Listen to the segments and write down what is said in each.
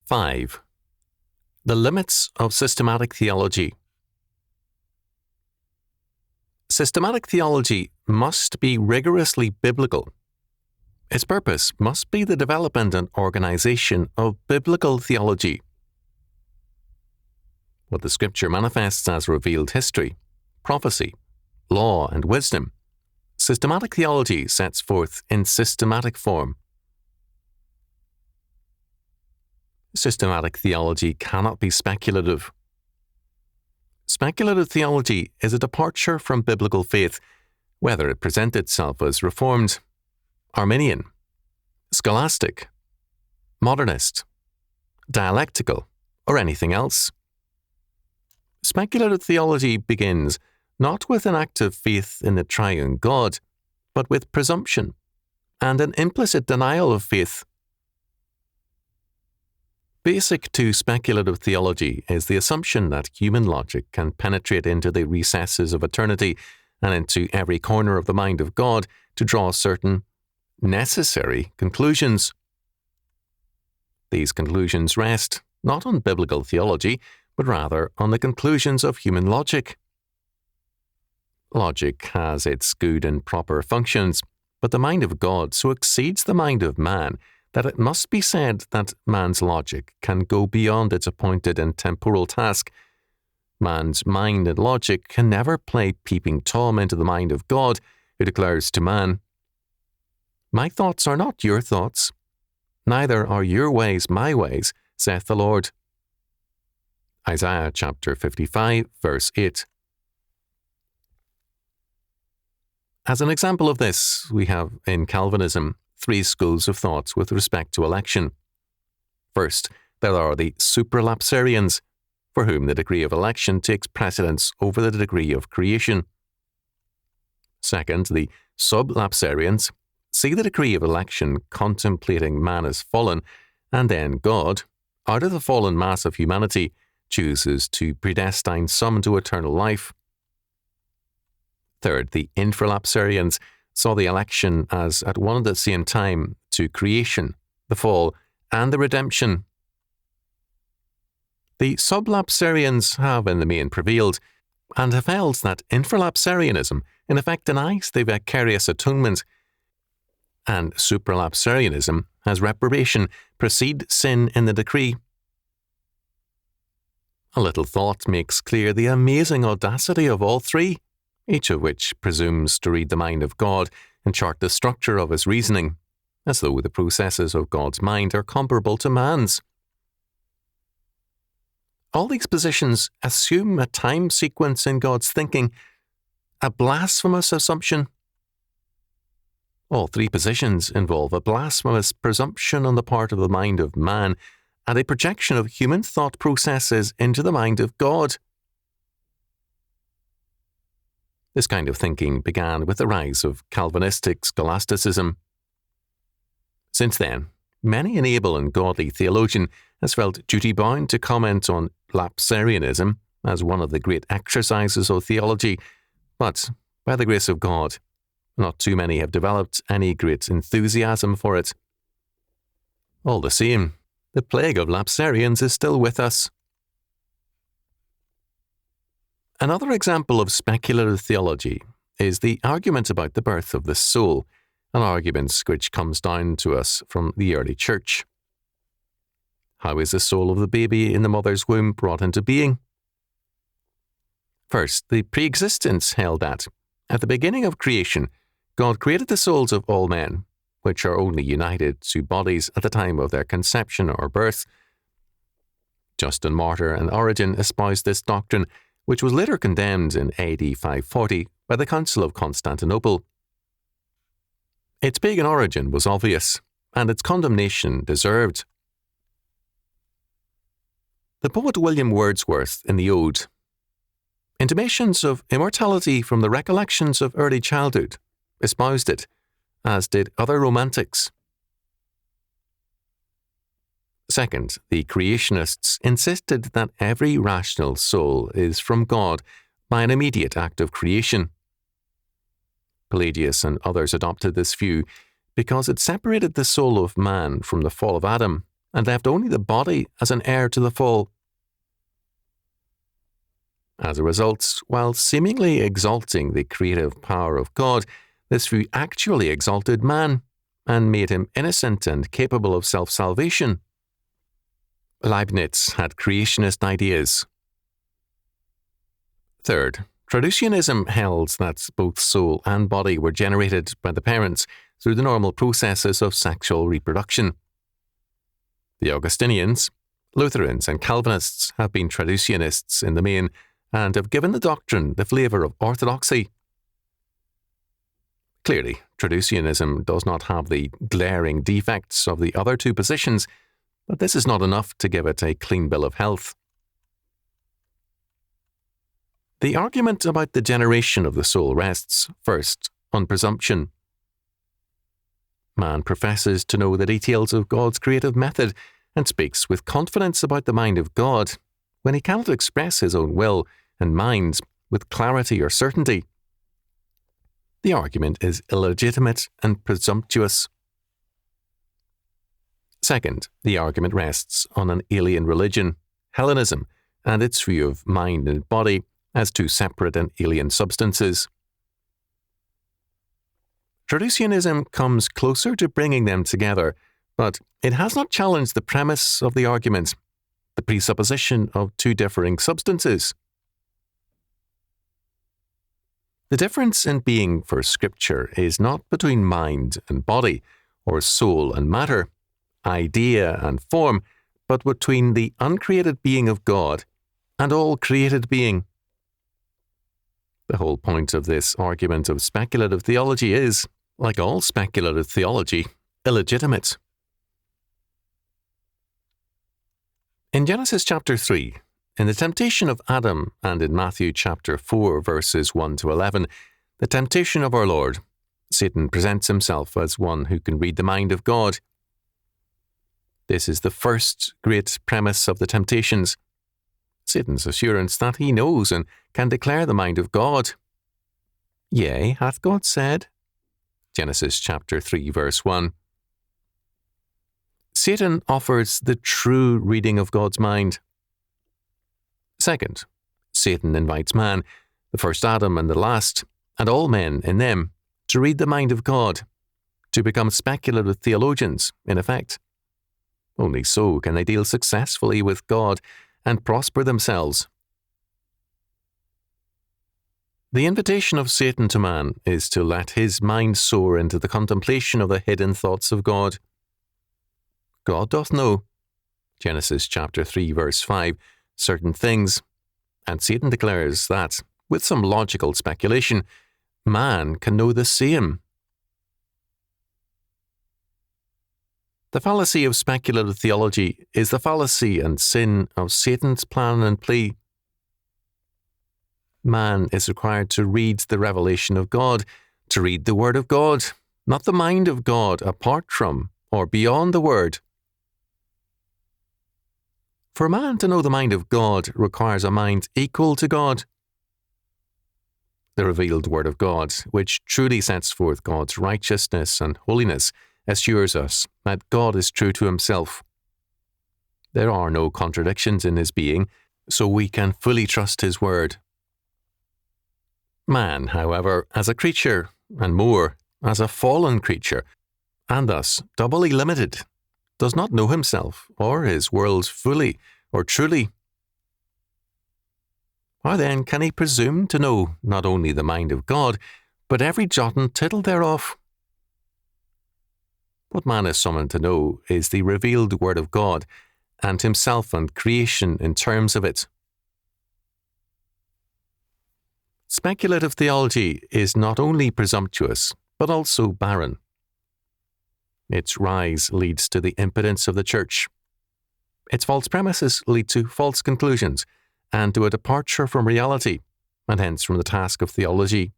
5. The limits of systematic theology. Systematic theology must be rigorously biblical. Its purpose must be the development and organization of biblical theology. What the Scripture manifests as revealed history, prophecy, law, and wisdom, systematic theology sets forth in systematic form. Systematic theology cannot be speculative. Speculative theology is a departure from biblical faith, whether it present itself as Reformed, Arminian, Scholastic, Modernist, dialectical, or anything else. Speculative theology begins not with an active faith in the triune God, but with presumption and an implicit denial of faith. Basic to speculative theology is the assumption that human logic can penetrate into the recesses of eternity and into every corner of the mind of God to draw certain necessary conclusions. These conclusions rest not on biblical theology, but rather on the conclusions of human logic. Logic has its good and proper functions, but the mind of God so exceeds the mind of man that it must be said that man's logic can go beyond its appointed and temporal task. Man's mind and logic can never play peeping Tom into the mind of God, who declares to man, "My thoughts are not your thoughts, neither are your ways my ways, saith the Lord." Isaiah chapter 55, verse 8. As an example of this, we have in Calvinism 3 schools of thoughts with respect to election. First, there are the supralapsarians, for whom the degree of election takes precedence over the degree of creation. Second, the sublapsarians see the decree of election contemplating man as fallen, and then God, out of the fallen mass of humanity, chooses to predestine some to eternal life. Third, the infralapsarians saw the election as at one and the same time to creation, the fall, and the redemption. The sublapsarians have in the main prevailed, and have held that infralapsarianism in effect denies the vicarious atonement, and supralapsarianism has reprobation precede sin in the decree. A little thought makes clear the amazing audacity of all 3, each of which presumes to read the mind of God and chart the structure of his reasoning, as though the processes of God's mind are comparable to man's. All these positions assume a time sequence in God's thinking, a blasphemous assumption. All 3 positions involve a blasphemous presumption on the part of the mind of man and a projection of human thought processes into the mind of God. This kind of thinking began with the rise of Calvinistic scholasticism. Since then, many an able and godly theologian has felt duty-bound to comment on lapsarianism as one of the great exercises of theology, but, by the grace of God, not too many have developed any great enthusiasm for it. All the same, the plague of lapsarians is still with us. Another example of speculative theology is the argument about the birth of the soul, an argument which comes down to us from the early church. How is the soul of the baby in the mother's womb brought into being? First, the pre-existence held that, at the beginning of creation, God created the souls of all men, which are only united to bodies at the time of their conception or birth. Justin Martyr and Origen espoused this doctrine, which was later condemned in AD 540 by the Council of Constantinople. Its pagan origin was obvious, and its condemnation deserved. The poet William Wordsworth, in the Ode, intimations of immortality from the recollections of early childhood, espoused it, as did other romantics. Second, the creationists insisted that every rational soul is from God by an immediate act of creation. Pelagius and others adopted this view because it separated the soul of man from the fall of Adam and left only the body as an heir to the fall. As a result, while seemingly exalting the creative power of God, this view actually exalted man and made him innocent and capable of self-salvation. Leibniz had creationist ideas. Third, traducianism held that both soul and body were generated by the parents through the normal processes of sexual reproduction. The Augustinians, Lutherans, and Calvinists have been traducianists in the main and have given the doctrine the flavour of orthodoxy. Clearly, traducianism does not have the glaring defects of the other two positions, but this is not enough to give it a clean bill of health. The argument about the generation of the soul rests, first, on presumption. Man professes to know the details of God's creative method and speaks with confidence about the mind of God when he cannot express his own will and mind with clarity or certainty. The argument is illegitimate and presumptuous. Second, the argument rests on an alien religion, Hellenism, and its view of mind and body as two separate and alien substances. Traducianism comes closer to bringing them together, but it has not challenged the premise of the argument, the presupposition of two differing substances. The difference in being for Scripture is not between mind and body, or soul and matter, idea and form, but between the uncreated being of God and all created being. The whole point of this argument of speculative theology is, like all speculative theology, illegitimate. In Genesis chapter 3, in the temptation of Adam, and in Matthew chapter 4, verses 1 to 11, the temptation of our Lord, Satan presents himself as one who can read the mind of God. This is the first great premise of the temptations. Satan's assurance that he knows and can declare the mind of God. Yea, hath God said? Genesis chapter 3, verse 1. Satan offers the true reading of God's mind. Second, Satan invites man, the first Adam and the last, and all men in them, to read the mind of God, to become speculative theologians, in effect. Only so can they deal successfully with God and prosper themselves. The invitation of Satan to man is to let his mind soar into the contemplation of the hidden thoughts of God. God doth know, Genesis chapter 3, verse 5, certain things, and Satan declares that, with some logical speculation, man can know the same. The fallacy of speculative theology is the fallacy and sin of Satan's plan and plea. Man is required to read the revelation of God, to read the Word of God, not the mind of God apart from or beyond the Word. For man to know the mind of God requires a mind equal to God. The revealed Word of God, which truly sets forth God's righteousness and holiness, assures us that God is true to himself. There are no contradictions in his being, so we can fully trust his word. Man, however, as a creature, and more, as a fallen creature, and thus doubly limited, does not know himself or his world fully or truly. How then can he presume to know not only the mind of God, but every jot and tittle thereof? What man is summoned to know is the revealed Word of God, and himself and creation in terms of it. Speculative theology is not only presumptuous, but also barren. Its rise leads to the impotence of the Church. Its false premises lead to false conclusions, and to a departure from reality, and hence from the task of theology.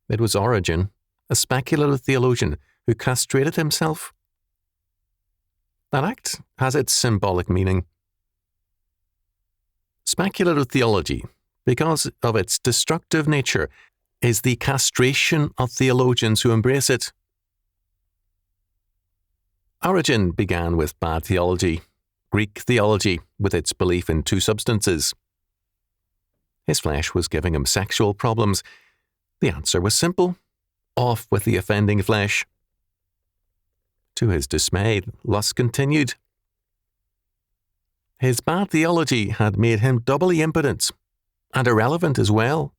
It was Origen, a speculative theologian, who castrated himself. That act has its symbolic meaning. Speculative theology, because of its destructive nature, is the castration of theologians who embrace it. Origen began with bad theology, Greek theology with its belief in two substances. His flesh was giving him sexual problems. The answer was simple: off with the offending flesh. To his dismay, lust continued. His bad theology had made him doubly impotent and irrelevant as well.